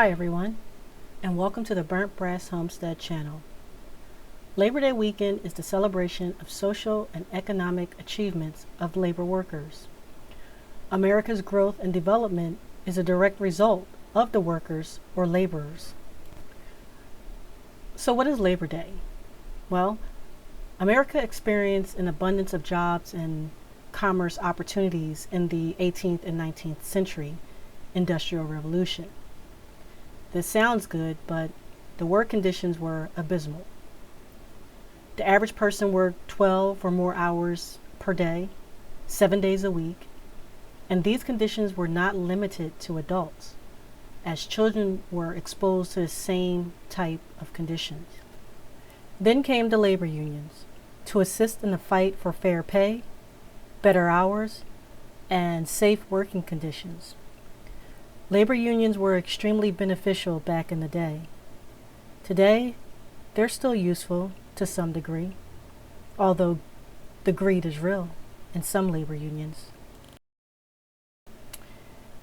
Hi everyone, and welcome to the Burnt Brass Homestead channel. Labor Day weekend is the celebration of social and economic achievements of labor workers. America's growth and development is a direct result of the workers or laborers. So what is Labor Day? Well, America experienced an abundance of jobs and commerce opportunities in the 18th and 19th century Industrial Revolution. This sounds good, but the work conditions were abysmal. The average person worked 12 or more hours per day, 7 days a week, and these conditions were not limited to adults, as children were exposed to the same type of conditions. Then came the labor unions to assist in the fight for fair pay, better hours, and safe working conditions. Labor unions were extremely beneficial back in the day. Today, they're still useful to some degree, although the greed is real in some labor unions.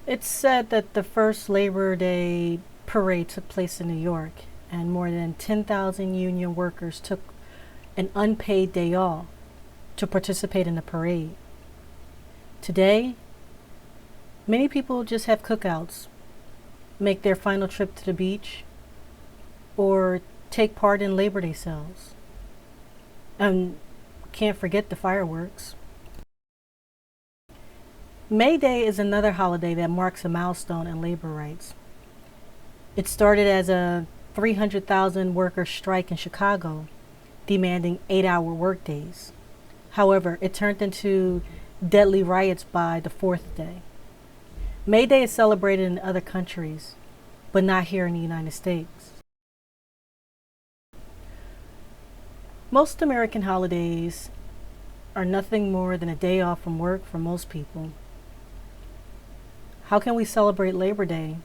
It's said that the first Labor Day parade took place in New York, and more than 10,000 union workers took an unpaid day off to participate in the parade. Today, many people just have cookouts, make their final trip to the beach, or take part in Labor Day sales. And can't forget the fireworks. May Day is another holiday that marks a milestone in labor rights. It started as a 300,000 worker strike in Chicago, demanding 8-hour workdays. However, it turned into deadly riots by the fourth day. May Day is celebrated in other countries, but not here in the United States. Most American holidays are nothing more than a day off from work for most people. How can we celebrate Labor Day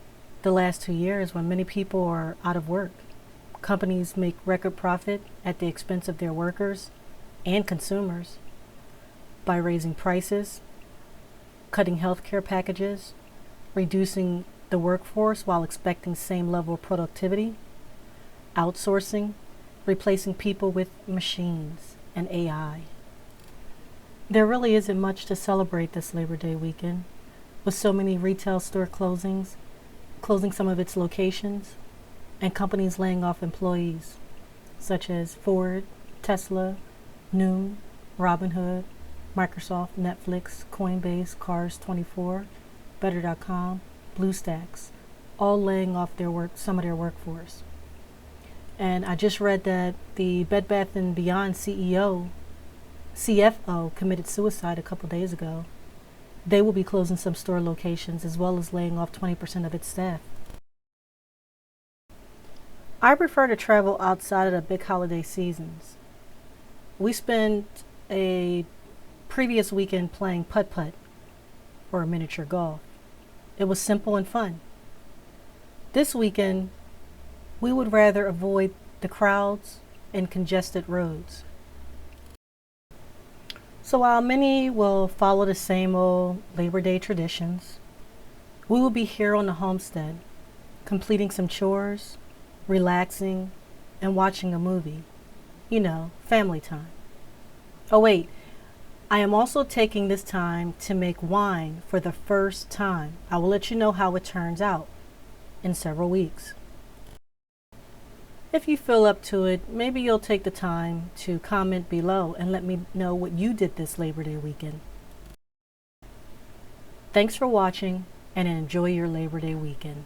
the last 2 years when many people are out of work? Companies make record profit at the expense of their workers and consumers by raising prices, cutting healthcare packages, reducing the workforce while expecting same level of productivity, outsourcing, replacing people with machines and AI. There really isn't much to celebrate this Labor Day weekend, with so many retail store closing some of its locations, and companies laying off employees, such as Ford, Tesla, Noon, Robinhood, Microsoft, Netflix, Coinbase, Cars24, Better.com, BlueStacks, all laying off some of their workforce. And I just read that the Bed Bath & Beyond CFO committed suicide a couple days ago. They will be closing some store locations as well as laying off 20% of its staff. I prefer to travel outside of the big holiday seasons. We spent a previous weekend playing putt-putt or miniature golf. It was simple and fun. This weekend, we would rather avoid the crowds and congested roads. So while many will follow the same old Labor Day traditions, we will be here on the homestead, completing some chores, relaxing, and watching a movie. You know, family time. Oh wait, I am also taking this time to make wine for the first time. I will let you know how it turns out in several weeks. If you feel up to it, maybe you'll take the time to comment below and let me know what you did this Labor Day weekend. Thanks for watching and enjoy your Labor Day weekend.